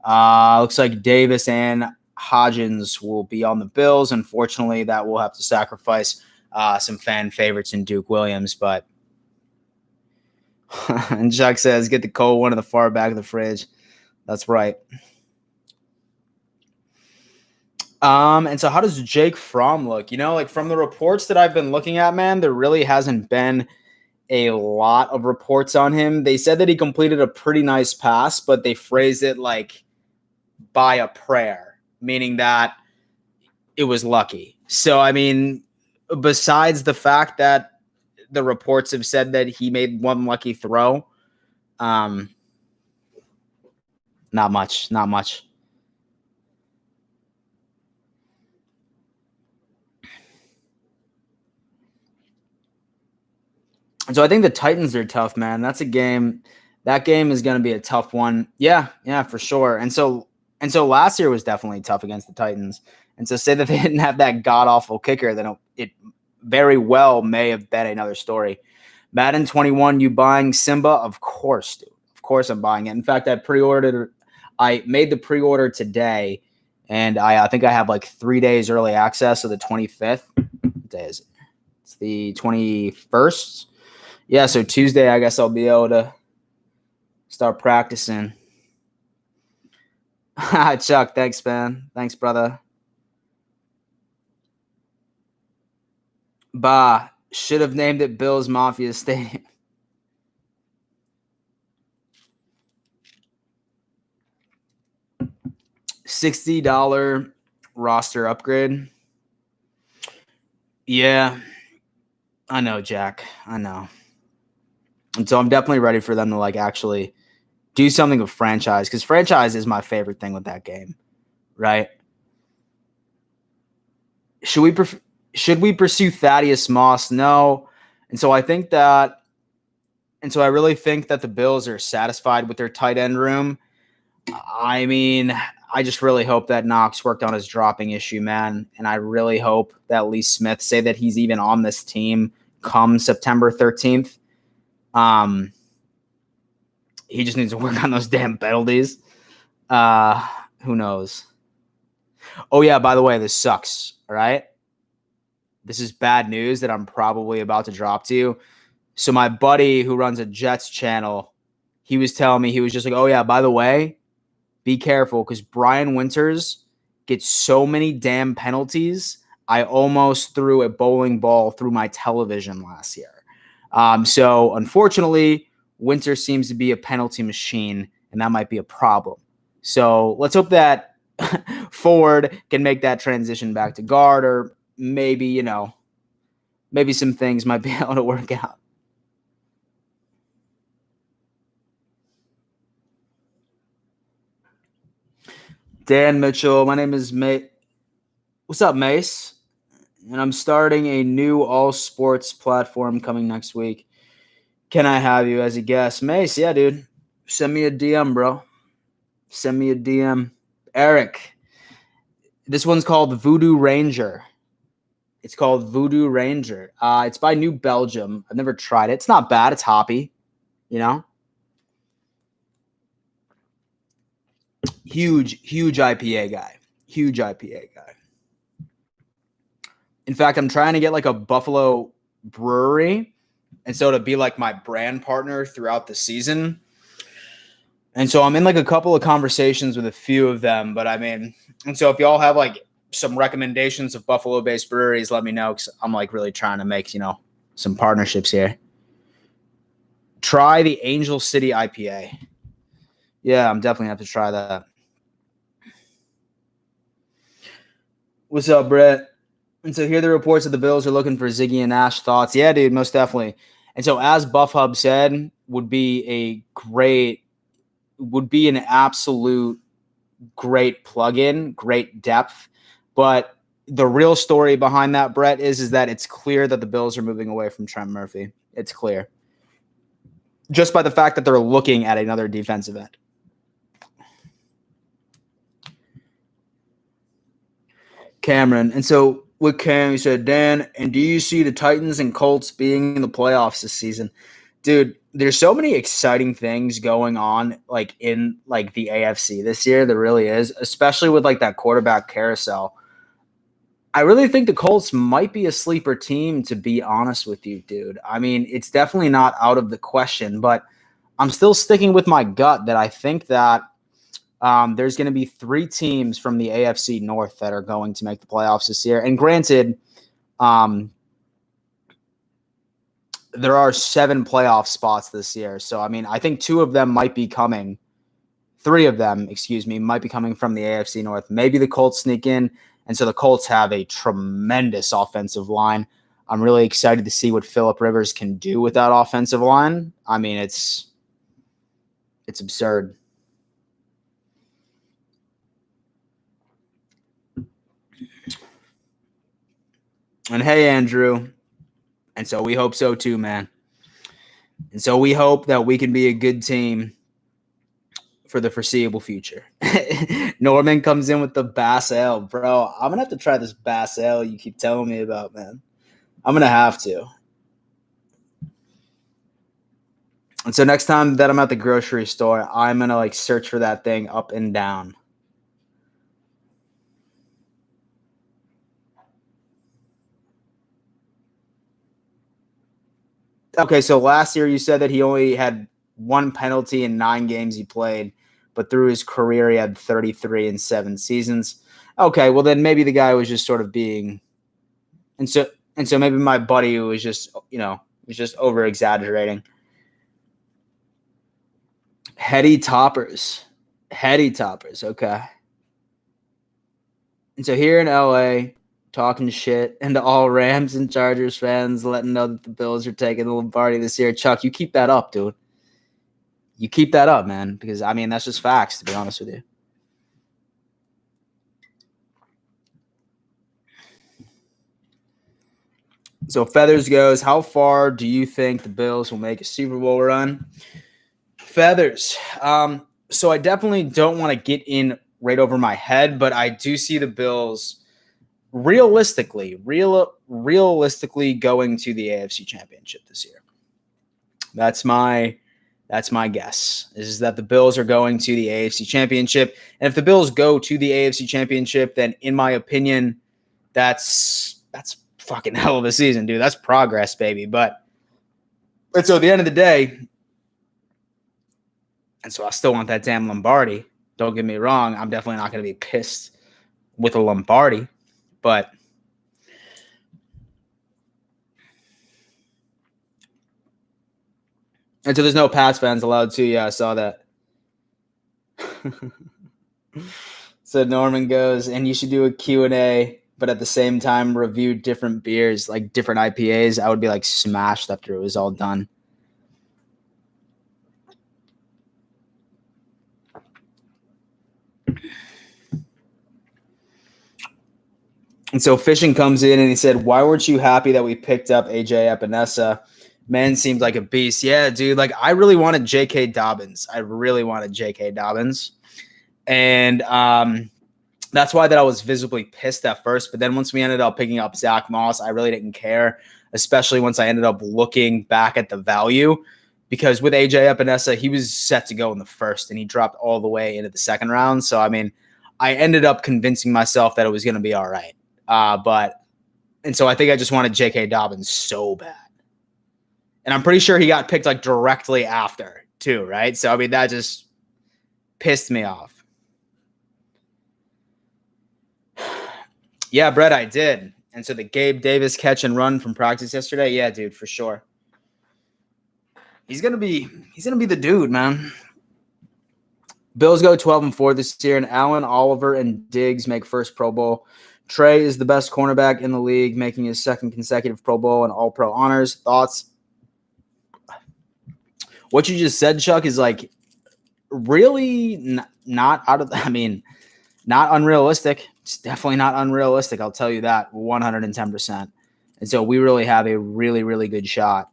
Looks like Davis and Hodgins will be on the Bills. Unfortunately, that will have to sacrifice some fan favorites in Duke Williams. But and Chuck says, get the cold one in the far back of the fridge. That's right. And so how does Jake Fromm look? You know, like from the reports that I've been looking at, man, there really hasn't been a lot of reports on him. They said that he completed a pretty nice pass, but they phrased it like by a prayer, meaning that it was lucky. So, I mean, besides the fact that the reports have said that he made one lucky throw, not much. So I think the Titans are tough, man. That's a game. That game is going to be a tough one. Yeah, for sure. And so last year was definitely tough against the Titans. And so say that they didn't have that god awful kicker, then it very well may have been another story. Madden 21, you buying Simba? Of course, dude. Of course I'm buying it. In fact, I made the pre-order today, and I think I have like 3 days early access. So the 25th. What day is it? It's the 21st. Yeah, so Tuesday, I guess I'll be able to start practicing. Chuck, thanks, man. Thanks, brother. Bah, should have named it Bills Mafia Stadium. $60 roster upgrade. Yeah, I know, Jack. I know. And so I'm definitely ready for them to like actually do something with franchise, because franchise is my favorite thing with that game, right? Should we pursue Thaddeus Moss? No. And so I really think that the Bills are satisfied with their tight end room. I mean, I just really hope that Knox worked on his dropping issue, man. And I really hope that Lee Smith, say that he's even on this team come September 13th. He just needs to work on those damn penalties. Who knows? Oh, yeah, by the way, this sucks, all right? This is bad news that I'm probably about to drop to you. So my buddy who runs a Jets channel, he was telling me, he was just like, oh, yeah, by the way, be careful because Brian Winters gets so many damn penalties. I almost threw a bowling ball through my television last year. So unfortunately, Winter seems to be a penalty machine, and that might be a problem. So let's hope that Ford can make that transition back to guard, or maybe, maybe some things might be able to work out. Dan Mitchell, my name is What's up, Mace? And I'm starting a new all sports platform coming next week. Can I have you as a guest? Mace, yeah, dude. Send me a DM, bro. Send me a DM. Eric, this one's called Voodoo Ranger. It's called Voodoo Ranger. It's by New Belgium. I've never tried it. It's not bad. It's hoppy, you know? Huge IPA guy. Huge IPA guy. In fact, I'm trying to get like a Buffalo brewery, and so to be like my brand partner throughout the season. And so I'm in like a couple of conversations with a few of them, but I mean, and so if y'all have like some recommendations of Buffalo-based breweries, let me know, because I'm like really trying to make, some partnerships here. Try the Angel City IPA. Yeah, I'm definitely have to try that. What's up, Brett? And so here are the reports that the Bills are looking for Ziggy and Ash. Thoughts? Yeah, dude, most definitely. And so as Buff Hub said, would be an absolute great plug-in, great depth. But the real story behind that, Brett, is that it's clear that the Bills are moving away from Trent Murphy. It's clear. Just by the fact that they're looking at another defensive end. Cameron. And so with Cam, he said, Dan, and do you see the Titans and Colts being in the playoffs this season? Dude, there's so many exciting things going on like in like the AFC this year. There really is, especially with like that quarterback carousel. I really think the Colts might be a sleeper team, to be honest with you, dude. I mean, it's definitely not out of the question, but I'm still sticking with my gut that I think that there's going to be 3 teams from the AFC North that are going to make the playoffs this year. And granted, there are 7 playoff spots this year. So, I mean, I think 3 of them, might be coming from the AFC North. Maybe the Colts sneak in. And so the Colts have a tremendous offensive line. I'm really excited to see what Phillip Rivers can do with that offensive line. I mean, it's absurd. And hey, Andrew. And so we hope so too, man. And so we hope that we can be a good team for the foreseeable future. Norman comes in with the Bass Ale. Bro, I'm going to have to try this Bass Ale you keep telling me about, man. I'm going to have to. And so next time that I'm at the grocery store, I'm going to like search for that thing up and down. Okay, so last year you said that he only had 1 penalty in 9 games he played, but through his career he had 33 in 7 seasons. Okay, well then maybe the guy was just sort of being, and so maybe my buddy was just over exaggerating. Heady toppers, okay. And so here in LA, talking shit and to all Rams and Chargers fans, letting know that the Bills are taking the Lombardi this year. Chuck, you keep that up, dude. You keep that up, man, because, I mean, that's just facts, to be honest with you. So Feathers goes, how far do you think the Bills will make a Super Bowl run? Feathers. So I definitely don't want to get in right over my head, but I do see the Bills realistically going to the AFC Championship this year. That's my guess, is that the Bills are going to the AFC Championship. And if the Bills go to the AFC Championship, then in my opinion, that's fucking hell of a season, dude. That's progress, baby. And so at the end of the day, and so I still want that damn Lombardi. Don't get me wrong. I'm definitely not going to be pissed with a Lombardi, but and so there's no Pats fans allowed too. Yeah, I saw that. So Norman goes, and you should do a Q&A, but at the same time review different beers, like different IPAs. I would be like smashed after it was all done. And so Fishing comes in and he said, "Why weren't you happy that we picked up AJ Epinesa? Man seemed like a beast." Yeah, dude. Like, I really wanted J.K. Dobbins. And that's why that I was visibly pissed at first. But then once we ended up picking up Zach Moss, I really didn't care, especially once I ended up looking back at the value. Because with AJ Epinesa, he was set to go in the first, and he dropped all the way into the second round. So, I mean, I ended up convincing myself that it was going to be all right. And so I think I just wanted J.K. Dobbins so bad. And I'm pretty sure he got picked like directly after too, right? So, I mean, that just pissed me off. Yeah, Brett, I did. And so the Gabe Davis catch and run from practice yesterday, yeah, dude, for sure. He's gonna be the dude, man. Bills go 12-4 this year, and Allen, Oliver, and Diggs make first Pro Bowl. Trey is the best cornerback in the league, making his second consecutive Pro Bowl and All-Pro honors. Thoughts? What you just said, Chuck, is like really not out of. I mean, not unrealistic. It's definitely not unrealistic. I'll tell you that 110%. And so we really have a really, really good shot.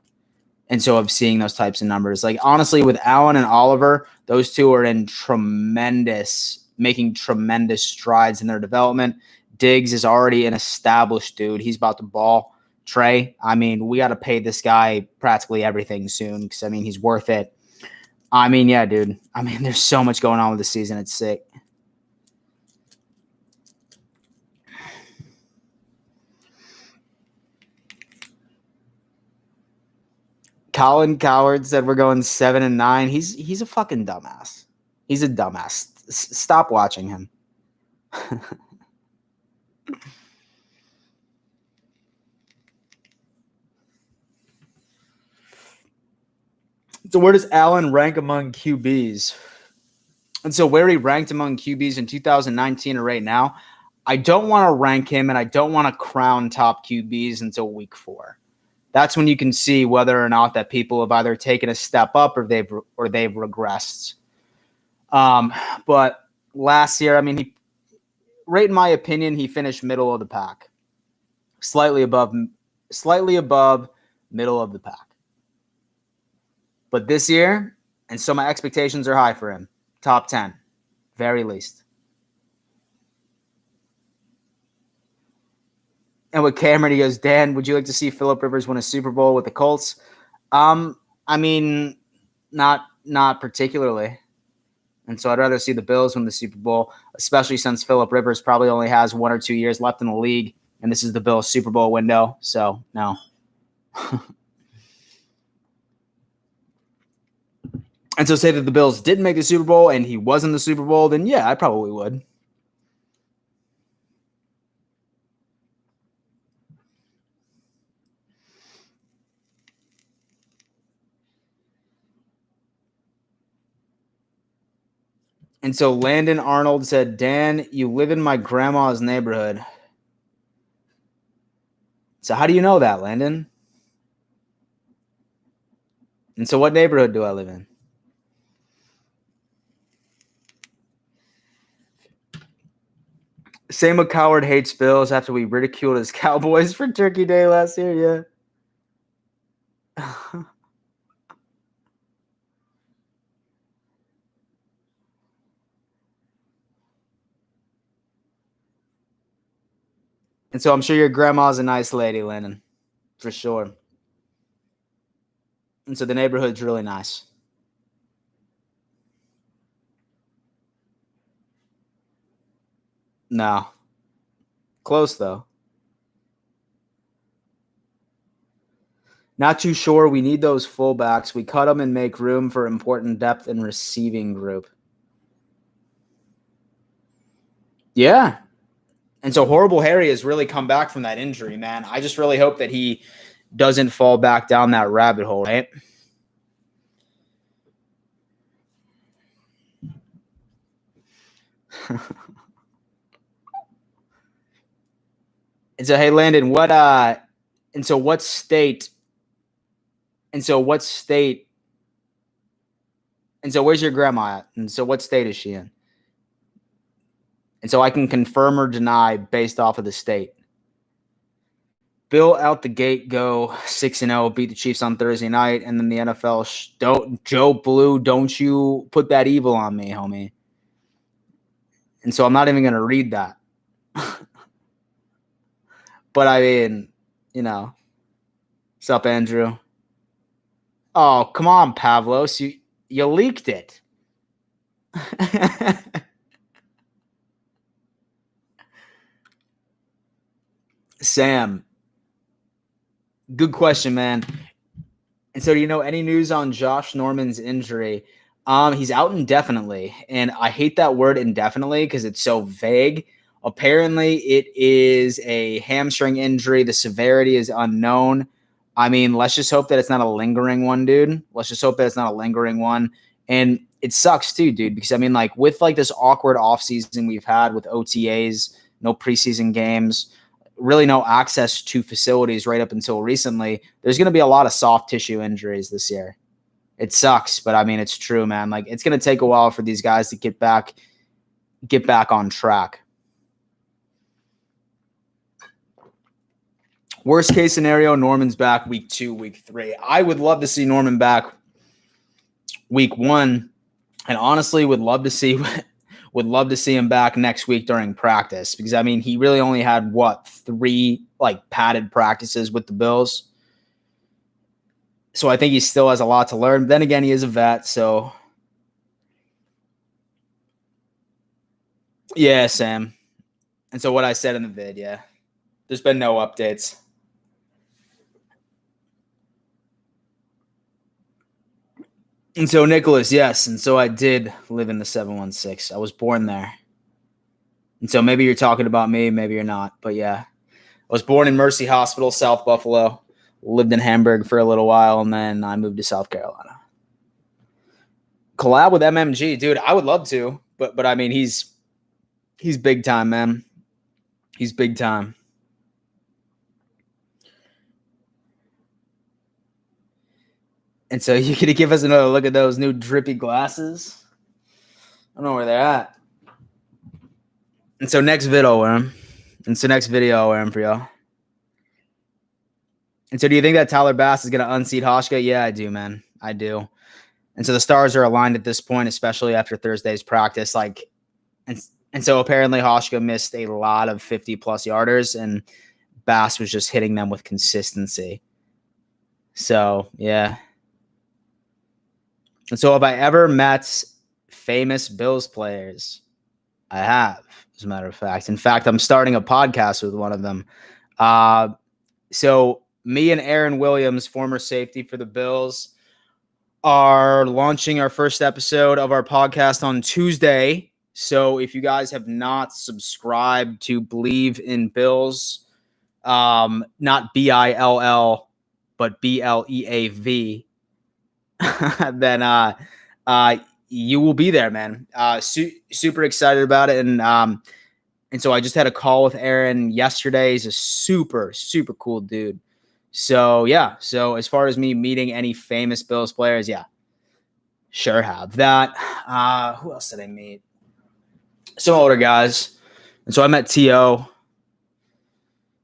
And so of seeing those types of numbers, like honestly, with Allen and Oliver, those two are making tremendous strides in their development. Diggs is already an established dude. He's about to ball. Trey, I mean, we got to pay this guy practically everything soon because, I mean, he's worth it. I mean, yeah, dude. I mean, there's so much going on with the season. It's sick. Colin Coward said we're going 7-9. He's a fucking dumbass. He's a dumbass. Stop watching him. So where does Allen rank among QBs? And so where he ranked among QBs in 2019 or right now, I don't want to rank him and I don't want to crown top QBs until week 4. That's when you can see whether or not that people have either taken a step up or they've regressed. But last year, I mean, right in my opinion, he finished middle of the pack, slightly above middle of the pack. But this year, and so my expectations are high for him, top 10, very least. And with Cameron, he goes, Dan, would you like to see Phillip Rivers win a Super Bowl with the Colts? I mean, not particularly. And so I'd rather see the Bills win the Super Bowl, especially since Phillip Rivers probably only has 1 or 2 years left in the league, and this is the Bills Super Bowl window. So, no. And so say that the Bills didn't make the Super Bowl and he was in the Super Bowl, then yeah, I probably would. And so Landon Arnold said, Dan, you live in my grandma's neighborhood. So how do you know that, Landon? And so what neighborhood do I live in? Sam McCoward hates Bills after we ridiculed his Cowboys for Turkey Day last year, yeah. And so I'm sure your grandma's a nice lady, Landon, for sure. And so the neighborhood's really nice. No. Close, though. Not too sure. We need those fullbacks. We cut them and make room for important depth in receiving group. Yeah. And so Horrible Harry has really come back from that injury, man. I just really hope that he doesn't fall back down that rabbit hole, right? And so, hey, Landon, what state? And so where's your grandma at? And so what state is she in? And so I can confirm or deny based off of the state. Bill out the gate go 6-0, beat the Chiefs on Thursday night, and then the NFL don't Joe Blue, don't you put that evil on me, homie. And so I'm not even gonna read that. But I mean, what's up, Andrew? Oh, come on, Pavlos, you leaked it. Sam, good question, man. And so, do you know any news on Josh Norman's injury? He's out indefinitely, and I hate that word indefinitely because it's so vague. Apparently, it is a hamstring injury. The severity is unknown. I mean, let's just hope that it's not a lingering one, dude. Let's just hope that it's not a lingering one. And it sucks too, dude, because I mean, like with like this awkward offseason we've had with OTAs, no preseason games, really no access to facilities right up until recently, there's going to be a lot of soft tissue injuries this year. It sucks, but I mean, it's true, man. Like it's going to take a while for these guys to get back on track. Worst case scenario, Norman's back week 2, week 3. I would love to see Norman back week 1, and honestly would love to see him back next week during practice, because I mean, he really only had 3 like padded practices with the Bills. So I think he still has a lot to learn. Then again, he is a vet, so yeah, Sam. And so what I said in the vid, yeah. There's been no updates. And so Nicholas, yes. And so I did live in the 716. I was born there. And so maybe you're talking about me, maybe you're not. But yeah, I was born in Mercy Hospital, South Buffalo. Lived in Hamburg for a little while, and then I moved to South Carolina. Collab with MMG, dude. I would love to, but I mean, he's big time, man. He's big time. And so you could give us another look at those new drippy glasses. I don't know where they're at. And so next video, I'll wear them. And so next video, I'll wear them for y'all. And so do you think that Tyler Bass is going to unseat Hoshka? Yeah, I do, man. I do. And so the stars are aligned at this point, especially after Thursday's practice. And so apparently Hoshka missed a lot of 50-plus yarders, and Bass was just hitting them with consistency. So, yeah. And so have I ever met famous Bills players? I have, as a matter of fact. In fact, I'm starting a podcast with one of them. So me and Aaron Williams, former safety for the Bills, are launching our first episode of our podcast on Tuesday. So if you guys have not subscribed to Believe in Bills, not BILL, but BLEAV, then you will be there, man. Super excited about it. And so I just had a call with Aaron yesterday. He's a super, super cool dude. So, yeah. So as far as me meeting any famous Bills players, yeah, sure have that. Who else did I meet? Some older guys. And so I met T.O.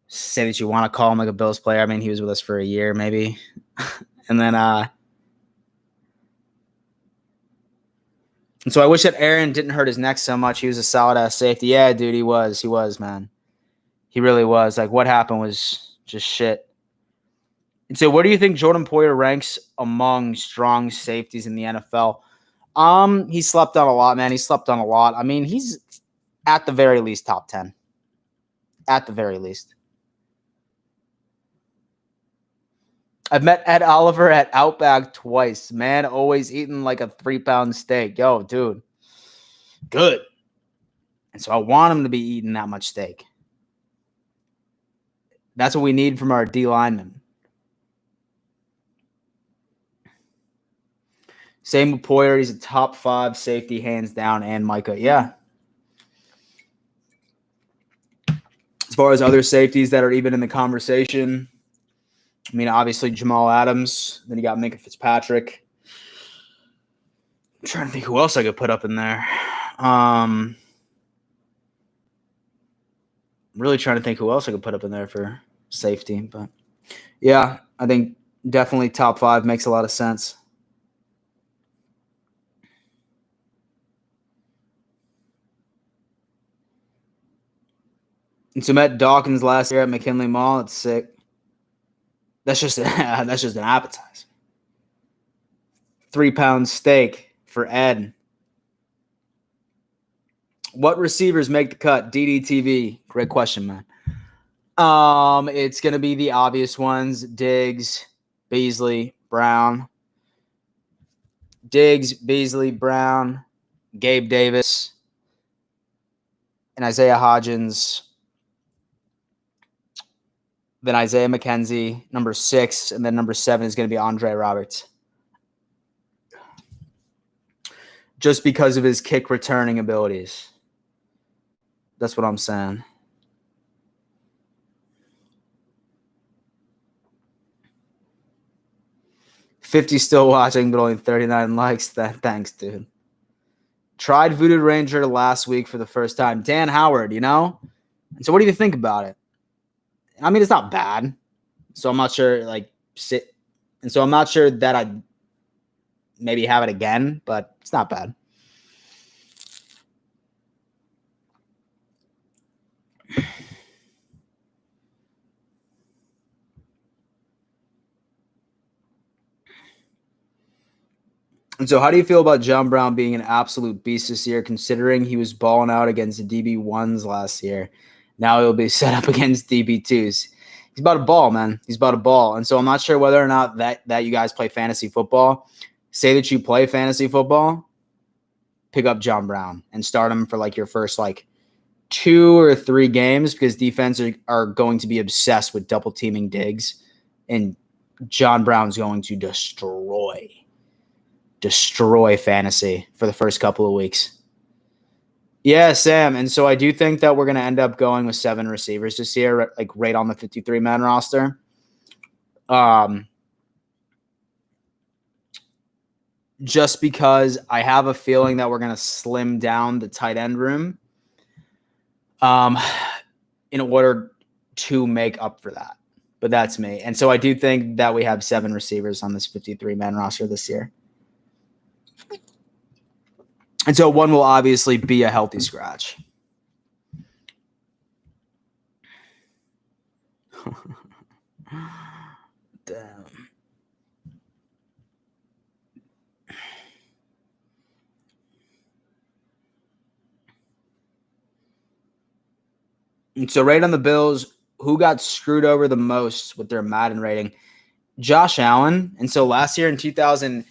Say that you want to call him like a Bills player. I mean, he was with us for a year maybe. And then and so I wish that Aaron didn't hurt his neck so much. He was a solid-ass safety. Yeah, dude, he was. He was, man. He really was. Like, what happened was just shit. And so where do you think Jordan Poyer ranks among strong safeties in the NFL? He slept on a lot, man. He slept on a lot. I mean, he's at the very least top 10. At the very least. I've met Ed Oliver at Outback twice. Man, always eating like a 3-pound steak. Yo, dude. Good. And so I want him to be eating that much steak. That's what we need from our D linemen. Same with Poyer. He's a top 5 safety, hands down, and Micah. Yeah. As far as other safeties that are even in the conversation, I mean, obviously Jamal Adams. Then you got Minka Fitzpatrick. I'm trying to think who else I could put up in there. I'm really trying to think who else I could put up in there for safety. But yeah, I think definitely top 5 makes a lot of sense. And so met Dawkins last year at McKinley Mall. It's sick. That's just that's just an appetizer. 3-pound steak for Ed. What receivers make the cut? DDTV. Great question, man. It's gonna be the obvious ones: Diggs, Beasley, Brown. Diggs, Beasley, Brown, Gabe Davis, and Isaiah Hodgins. Then Isaiah McKenzie, number 6, and then number 7 is going to be Andre Roberts. Just because of his kick returning abilities. That's what I'm saying. $50 still watching, but only 39 likes. Thanks, dude. Tried Voodoo Ranger last week for the first time. Dan Howard, And so what do you think about it? I mean, it's not bad. So I'm not sure, and so I'm not sure that I'd maybe have it again, but it's not bad. And so how do you feel about John Brown being an absolute beast this year, considering he was balling out against the DB1s last year? Now he'll be set up against DB2s. He's about a ball, man. He's about a ball. And so I'm not sure whether or not that you guys play fantasy football. Say that you play fantasy football, pick up John Brown and start him for your first 2 or 3 games, because defenses are going to be obsessed with double teaming Diggs, and John Brown's going to destroy fantasy for the first couple of weeks. Yeah, Sam. And so I do think that we're going to end up going with 7 receivers this year, right on the 53-man roster. Just because I have a feeling that we're going to slim down the tight end room in order to make up for that. But that's me. And so I do think that we have 7 receivers on this 53-man roster this year. And so one will obviously be a healthy scratch. Damn. And so right on the Bills, who got screwed over the most with their Madden rating? Josh Allen. And so last year in 2000,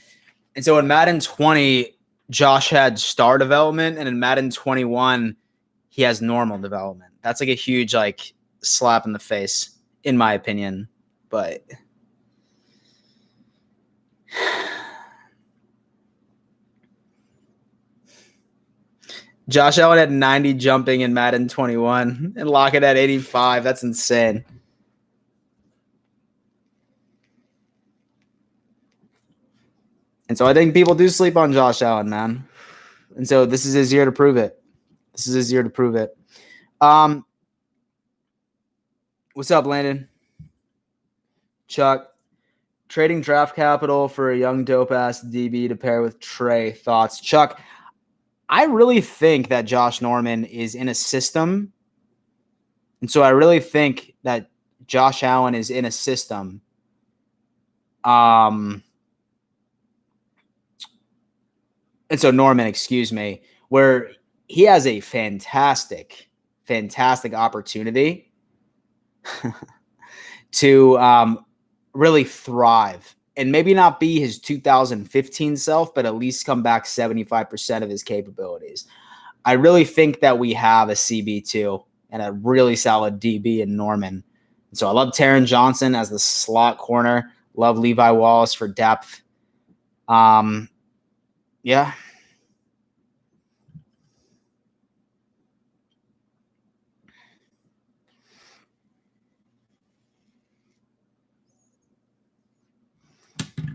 and so in Madden 20, Josh had star development, and in Madden 21, he has normal development. That's a huge slap in the face, in my opinion. But Josh Allen had 90 jumping in Madden 21 and Lockett at 85. That's insane. And so I think people do sleep on Josh Allen, man. And so this is his year to prove it. What's up, Landon? Chuck. Trading draft capital for a young dope-ass DB to pair with Trey. Thoughts? Chuck, I really think that Josh Norman is in a system. And so I really think that Josh Allen is in a system. And so Norman, excuse me, where he has a fantastic opportunity to really thrive and maybe not be his 2015 self, but at least come back 75% of his capabilities. I really think that we have a CB2 and a really solid DB in Norman. And so I love Taron Johnson as the slot corner. Love Levi Wallace for depth. Yeah.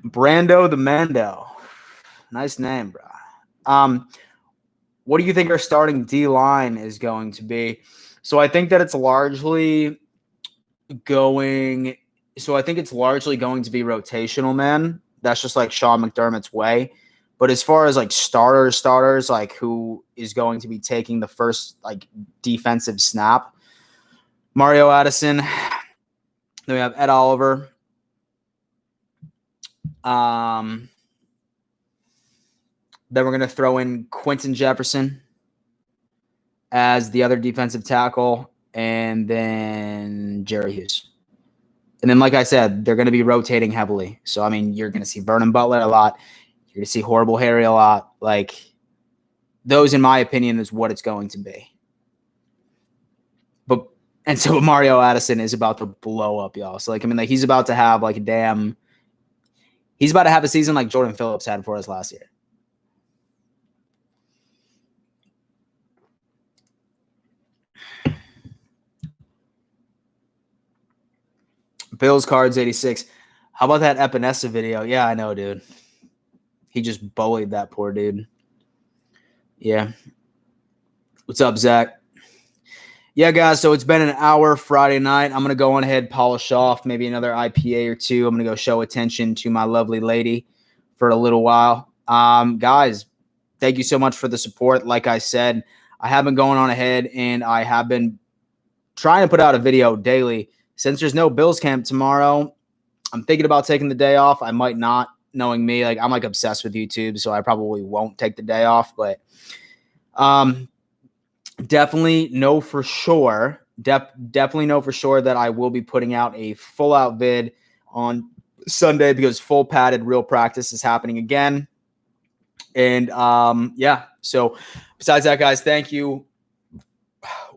Brando the Mando. Nice name, bro. What do you think our starting D-line is going to be? So I think that it's largely going. So I think it's largely going to be rotational, man. That's just like Sean McDermott's way. But as far as like starters, like who is going to be taking the first like defensive snap, Mario Addison. Then we have Ed Oliver. Then we're going to throw in Quentin Jefferson as the other defensive tackle, and then Jerry Hughes. And then, like I said, they're going to be rotating heavily. So, I mean, you're going to see Vernon Butler a lot. You're going to see Horrible Harry a lot. Like, those, in my opinion, is what it's going to be. And so Mario Addison is about to blow up, y'all. So, like, I mean, like, he's about to have, like, he's about to have a season like Jordan Phillips had for us last year. Bills Cards 86. How about that Epinesa video? Yeah, I know, dude. He just bullied that poor dude. Yeah. What's up, Zach? Yeah, guys, so it's been an hour Friday night. I'm going to go on ahead, polish off maybe another IPA or two. I'm going to go show attention to my lovely lady for a little while. Guys, thank you so much for the support. Like I said, I have been going on ahead, and I have been trying to put out a video daily. Since there's no Bills camp tomorrow, I'm thinking about taking the day off. I might not, knowing me. Like, I'm like obsessed with YouTube, so I probably won't take the day off. But definitely know for sure. Definitely know for sure that I will be putting out a full out vid on Sunday because full padded real practice is happening again. And yeah. So besides that, guys, thank you.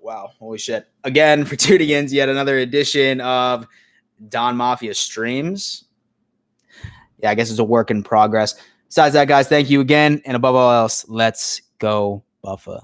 Wow, holy shit. Again, for tuning in to yet another edition of Don Mafia Streams. Yeah, I guess it's a work in progress. Besides that, guys, thank you again. And above all else, let's go Buffalo.